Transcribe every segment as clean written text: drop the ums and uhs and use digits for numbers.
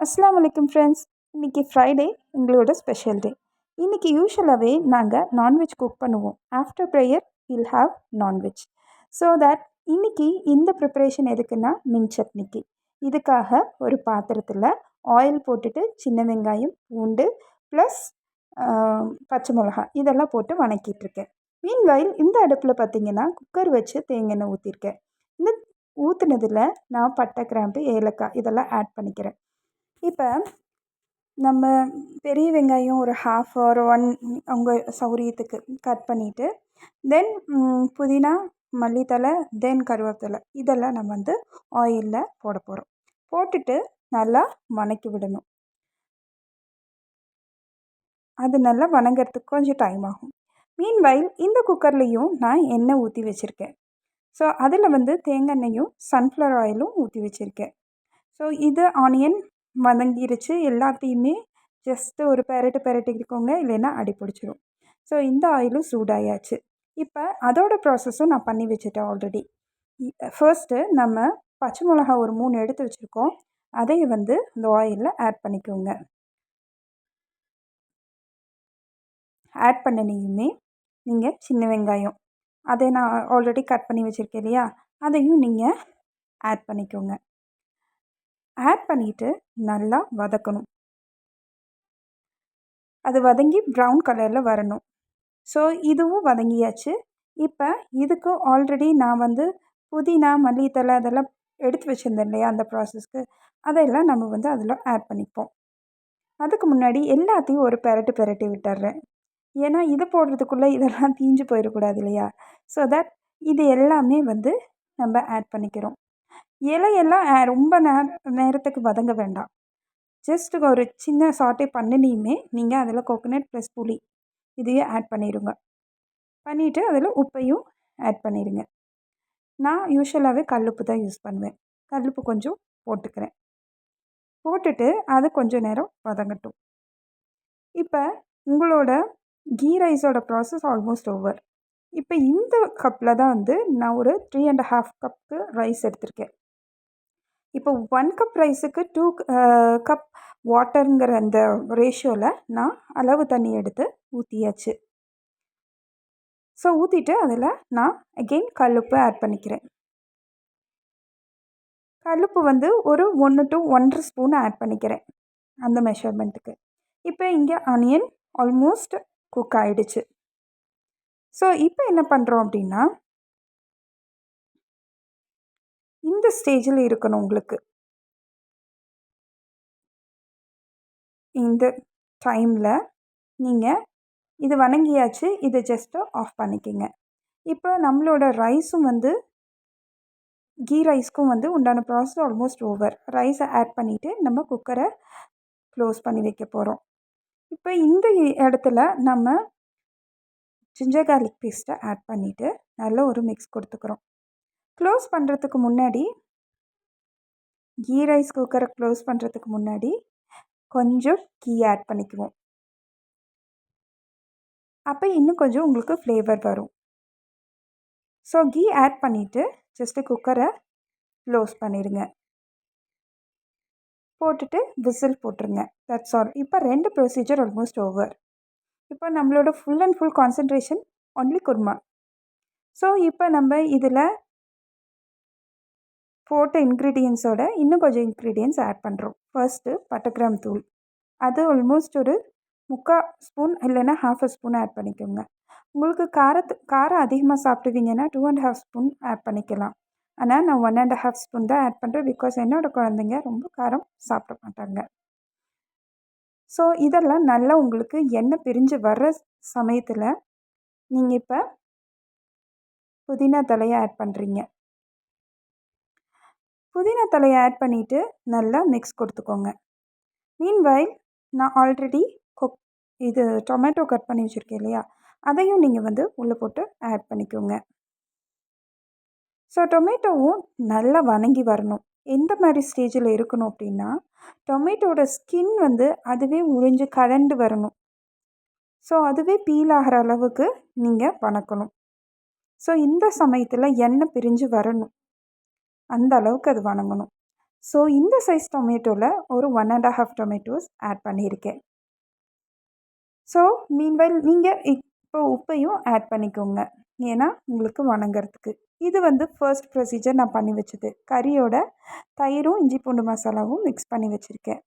அஸ்ஸலாமு அலைக்கும் ஃப்ரெண்ட்ஸ். இன்றைக்கி ஃப்ரைடே, எங்களோட ஸ்பெஷல் டே. இன்றைக்கி யூஷுவலாகவே நாங்கள் நான்வெஜ் குக் பண்ணுவோம். After prayer will have non veg. So that இன்றைக்கி இந்த ப்ரிப்பரேஷன் எதுக்குன்னா மின் சட்னிக்கு. இதுக்காக ஒரு பாத்திரத்தில் ஆயில் போட்டுட்டு சின்ன வெங்காயம், பூண்டு ப்ளஸ் பச்சை மிளகா இதெல்லாம் போட்டு வணக்கிட்டுருக்கேன். மீன்வைல் இந்த அடுப்பில் பார்த்திங்கன்னா குக்கர் வச்சு தேங்காய் எண்ணெய் ஊற்றிருக்கேன். இந்த ஊற்றுனதில் நான் பட்டை, கிராம்பு, ஏலக்காய் இதெல்லாம் ஆட் பண்ணிக்கிறேன். இப்போ நம்ம பெரிய வெங்காயம் ஒரு ஹாஃப் ஒரு 1 உங்கள் சௌரியத்துக்கு கட் பண்ணிவிட்டு தென் புதினா, மல்லித்தழை, தென் கருவேப்பிலை இதெல்லாம் நம்ம வந்து ஆயிலில் போட போகிறோம். போட்டுட்டு நல்லா வணக்கி விடணும். அது நல்லா வணங்கிறதுக்கு கொஞ்சம் டைம் ஆகும். மீன்வைல் இந்த குக்கர்லேயும் நான் எண்ணெய் ஊற்றி வச்சுருக்கேன். ஸோ அதில் வந்து தேங்காய் எண்ணெயும் சன்ஃப்ளவர் ஆயிலும் ஊற்றி வச்சுருக்கேன். ஸோ இது ஆனியன் வதங்கிருச்சு. எல்லாத்தையுமே ஜஸ்ட்டு ஒரு பெரட்டிக்கோங்க, இல்லைன்னா அடி பிடிச்சிரும். ஸோ இந்த ஆயிலும் சூடாயாச்சு. இப்போ அதோட ப்ராசஸும் நான் பண்ணி வச்சுட்டேன் ஆல்ரெடி. ஃபர்ஸ்ட்டு நம்ம பச்சை மிளகா ஒரு 3 எடுத்து வச்சுருக்கோம். அதை வந்து இந்த ஆயிலில் ஆட் பண்ணிக்கோங்க. ஆட் பண்ணினையுமே நீங்கள் சின்ன வெங்காயம் அதை நான் ஆல்ரெடி கட் பண்ணி வச்சுருக்கேன் இல்லையா, அதையும் நீங்கள் ஆட் பண்ணிக்கோங்க. ஆட் பண்ணிவிட்டு நல்லா வதக்கணும். அது வதங்கி ப்ரௌன் கலரில் வரணும். ஸோ இதுவும் வதங்கியாச்சு. இப்போ இதுக்கு ஆல்ரெடி நான் வந்து புதினா, மல்லித்தழை அதெல்லாம் எடுத்து வச்சுருந்தேன் இல்லையா அந்த ப்ராசஸ்க்கு, அதெல்லாம் நம்ம வந்து அதில் ஆட் பண்ணிப்போம். அதுக்கு முன்னாடி எல்லாத்தையும் ஒரு பெரட்டி விட்டுறேன். ஏன்னா இது போடுறதுக்குள்ளே இதெல்லாம் தீஞ்சு போயிடக்கூடாது இல்லையா. ஸோ தட் இது எல்லாமே வந்து நம்ம ஆட் பண்ணிக்கிறோம். இலையெல்லாம் ரொம்ப நேரத்துக்கு வதங்க வேண்டாம். ஜஸ்ட் ஒரு சின்ன சாட்டே பண்ணினையுமே நீங்கள் அதில் கோகோனட் ப்ளஸ் புளி இதையும் ஆட் பண்ணிடுங்க. பண்ணிவிட்டு அதில் உப்பையும் ஆட் பண்ணிடுங்க. நான் யூஷுவலாகவே கல்லுப்பு தான் யூஸ் பண்ணுவேன். கல்லுப்பு கொஞ்சம் போட்டுக்கிறேன். போட்டுட்டு அது கொஞ்சம் நேரம் வதங்கட்டும். இப்போ உங்களோட கீ ரைஸோட ப்ராசஸ் ஆல்மோஸ்ட் ஓவர். இப்போ இந்த கப்பில் தான் வந்து நான் ஒரு 3.5 கப்புக்கு ரைஸ் எடுத்திருக்கேன். இப்போ 1 கப் ரைஸுக்கு 2 கப் வாட்டருங்கிற அந்த ரேஷியோவில் நான் அளவு தண்ணி எடுத்து ஊற்றியாச்சு. ஸோ ஊற்றிட்டு அதில் நான் அகெயின் கல்லுப்பு ஆட் பண்ணிக்கிறேன். கல்லுப்பு வந்து ஒரு 1 to 1.5 ஸ்பூன் ஆட் பண்ணிக்கிறேன் அந்த மெஷர்மெண்ட்டுக்கு. இப்போ இங்கே ஆனியன் ஆல்மோஸ்ட் குக் ஆகிடுச்சு. ஸோ இப்போ என்ன பண்ணுறோம் அப்படின்னா, இந்த ஸ்டேஜில் இருக்கணும் உங்களுக்கு. இந்த டைமில் நீங்கள் இது வணங்கியாச்சு. இதை ஜஸ்ட்டு ஆஃப் பண்ணிக்கோங்க. இப்போ நம்மளோட ரைஸும் வந்து கீ ரைஸ்க்கும் வந்து உண்டான ப்ராசஸ் ஆல்மோஸ்ட் ஓவர். ரைஸை ஆட் பண்ணிவிட்டு நம்ம குக்கரை க்ளோஸ் பண்ணி வைக்க போகிறோம். இப்போ இந்த இடத்துல நம்ம ஜிஞ்சர் கார்லிக் பேஸ்ட்டை ஆட் பண்ணிவிட்டு நல்ல ஒரு மிக்ஸ் கொடுத்துக்கிறோம். க்ளோஸ் பண்ணுறதுக்கு முன்னாடி கீ ரைஸ் குக்கரை க்ளோஸ் பண்ணுறதுக்கு முன்னாடி கொஞ்சம் கீ ஆட் பண்ணிக்குவோம். அப்போ இன்னும் கொஞ்சம் உங்களுக்கு ஃப்ளேவர் வரும். ஸோ கீ ஆட் பண்ணிவிட்டு ஜஸ்ட்டு குக்கரை க்ளோஸ் பண்ணிடுங்க. போட்டுட்டு விசில் போட்டுருங்க. That's all. இப்போ 2 ப்ரொசீஜர் ஆல்மோஸ்ட் ஓவர். இப்போ நம்மளோட full and full concentration only kurma. So இப்போ நம்ம இதில் போட்ட இன்க்ரீடியன்ஸோட இன்னும் கொஞ்சம் இன்க்ரீடியன்ஸ் ஆட் பண்ணுறோம். ஃபர்ஸ்ட்டு பட்டை, கிராம்பு தூள். அது ஆல்மோஸ்ட் ஒரு 3/4 ஸ்பூன் இல்லைன்னா 1/2 ஸ்பூன் ஆட் பண்ணிக்கோங்க. உங்களுக்கு காரம் அதிகமாக சாப்பிடுவீங்கன்னா 2.5 ஸ்பூன் ஆட் பண்ணிக்கலாம். ஆனால் நான் 1.5 ஸ்பூன் தான் ஆட் பண்ணுறேன். பிகாஸ் என்னோடய குழந்தைங்க ரொம்ப காரம் சாப்பிட மாட்டாங்க. ஸோ இதெல்லாம் நல்லா உங்களுக்கு எண்ணெய் பிரிஞ்சு வர்ற சமயத்தில் நீங்கள் இப்போ புதினா தழையை ஆட் பண்ணுறீங்க. புதினா தழையை ஆட் பண்ணிவிட்டு நல்லா மிக்ஸ் கொடுத்துக்கோங்க. மீன்வைல் நான் ஆல்ரெடி இது டொமேட்டோ கட் பண்ணி வச்சுருக்கேன் இல்லையா, அதையும் நீங்கள் வந்து உள்ளே போட்டு ஆட் பண்ணிக்கோங்க. ஸோ டொமேட்டோவும் நல்லா வணங்கி வரணும். எந்த மாதிரி ஸ்டேஜில் இருக்கணும் அப்படின்னா, டொமேட்டோட ஸ்கின் வந்து அதுவே உறிஞ்சு கலண்டு வரணும். ஸோ அதுவே பீல் ஆகிற அளவுக்கு நீங்கள் வணக்கணும். ஸோ இந்த சமயத்தில் எண்ணெய் பிரிஞ்சு வரணும். அந்த அளவுக்கு அது வணங்கணும். ஸோ இந்த சைஸ் டொமேட்டோவில் ஒரு 1½ டொமேட்டோஸ் ஆட் பண்ணியிருக்கேன். ஸோ மீன்வைல் நீங்கள் இப்போ உப்பையும் ஆட் பண்ணிக்கோங்க, ஏன்னா உங்களுக்கு வணங்குறதுக்கு. இது வந்து ஃபர்ஸ்ட் ப்ரொசீஜர் நான் பண்ணி வச்சது. கறியோட தயிரும் இஞ்சி பூண்டு மசாலாவும் மிக்ஸ் பண்ணி வச்சுருக்கேன்.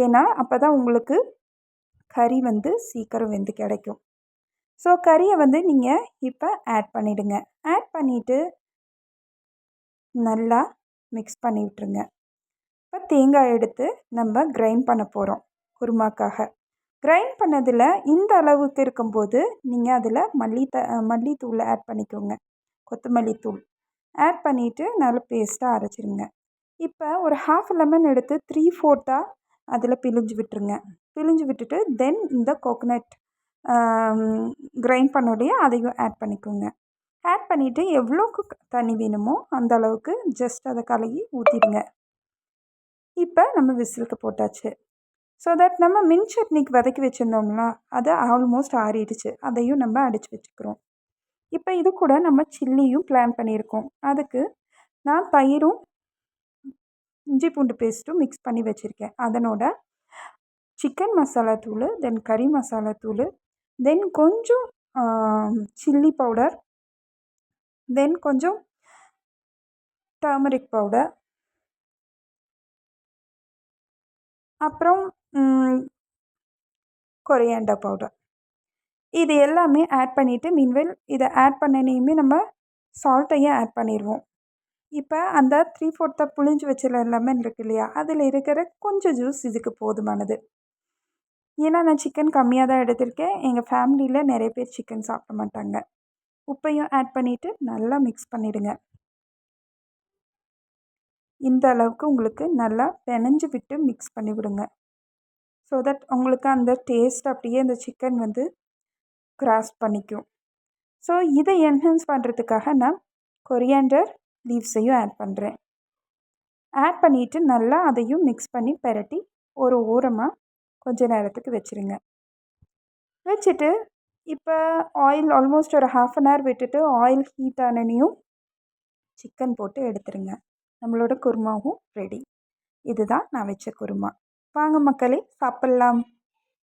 ஏன்னா அப்போ தான் உங்களுக்கு கறி வந்து சீக்கிரம் வெந்து கிடைக்கும். ஸோ கறியை வந்து நீங்கள் இப்போ ஆட் பண்ணிவிடுங்க. ஆட் பண்ணிவிட்டு நல்லா மிக்ஸ் பண்ணி விட்டுருங்க. இப்போ தேங்காய் எடுத்து நம்ம கிரைண்ட் பண்ண போகிறோம் குருமாக்காக. கிரைண்ட் பண்ணதில் இந்த அளவுக்கு இருக்கும்போது நீங்கள் அதில் மல்லித்தூள் ஆட் பண்ணிக்கோங்க, கொத்தமல்லி தூள் ஆட் பண்ணிவிட்டு நல்லா பேஸ்ட்டாக அரைச்சிருங்க. இப்போ ஒரு ½ லெமன் எடுத்து 3/4 அதில் பிழிஞ்சு விட்டுருங்க. பிழிஞ்சு விட்டுட்டு தென் இந்த கோகோனட் கிரைண்ட் பண்ணோடையே அதையும் ஆட் பண்ணிக்கோங்க. ஆட் பண்ணிவிட்டு எவ்வளோக்கு தண்ணி வேணுமோ அந்த அளவுக்கு ஜஸ்ட் அதை கலக்கி ஊற்றிடுங்க. இப்போ நம்ம விசிலுக்கு போட்டாச்சு. ஸோ தட் நம்ம மின் சட்னிக்கு வதக்கி வச்சுருந்தோம்னா அது ஆல்மோஸ்ட் ஆறிடுச்சு. அதையும் நம்ம அடித்து வச்சுக்கிறோம். இப்போ இது கூட நம்ம சில்லியும் பிளான் பண்ணியிருக்கோம். அதுக்கு நான் தயிரும் இஞ்சி பூண்டு பேஸ்ட்டும் மிக்ஸ் பண்ணி வச்சுருக்கேன். அதனோட சிக்கன் மசாலா தூள், தென் கறி மசாலா தூள், தென் கொஞ்சம் சில்லி பவுடர், தென் கொஞ்சம் டர்மரிக் பவுடர், அப்புறம் கொரியாண்டர் பவுடர், இது எல்லாமே ஆட் பண்ணிவிட்டு மீன்வைல் இதை ஆட் பண்ணனையுமே நம்ம சால்ட்டையும் ஆட் பண்ணிடுவோம். இப்போ அந்த 3/4 புழிஞ்சு வச்ச லெமன் இருக்கு இல்லையா, அதில் இருக்கிற கொஞ்சம் ஜூஸ் இதுக்கு போதுமானது. ஏன்னா நான் சிக்கன் கம்மியாக தான் எடுத்திருக்கேன். எங்கள் ஃபேமிலியில் நிறைய பேர் சிக்கன் சாப்பிட மாட்டாங்க. உப்பையும் ஆட் பண்ணிவிட்டு நல்லா மிக்ஸ் பண்ணிவிடுங்க. இந்த அளவுக்கு உங்களுக்கு நல்லா பெனஞ்சு விட்டு மிக்ஸ் பண்ணி விடுங்க. ஸோ தட் உங்களுக்கு அந்த டேஸ்ட் அப்படியே அந்த சிக்கன் வந்து கிராஸ் பண்ணிக்கும். ஸோ இதை என்ஹான்ஸ் பண்ணுறதுக்காக நான் கொரியாண்டர் லீவ்ஸையும் ஆட் பண்ணுறேன். ஆட் பண்ணிவிட்டு நல்லா அதையும் மிக்ஸ் பண்ணி பெரட்டி ஒரு ஓரமாக கொஞ்ச நேரத்துக்கு வச்சுருங்க. வச்சுட்டு இப்போ ஆயில் ஆல்மோஸ்ட் ஒரு ½ அன் ஹவர் விட்டுட்டு ஆயில் ஹீட் ஆனனையும் சிக்கன் போட்டு எடுத்துருங்க. நம்மளோட குருமாவும் ரெடி. இதுதான் நான் வச்ச குருமா. வாங்க மக்களே, சாப்பிட்லாம்.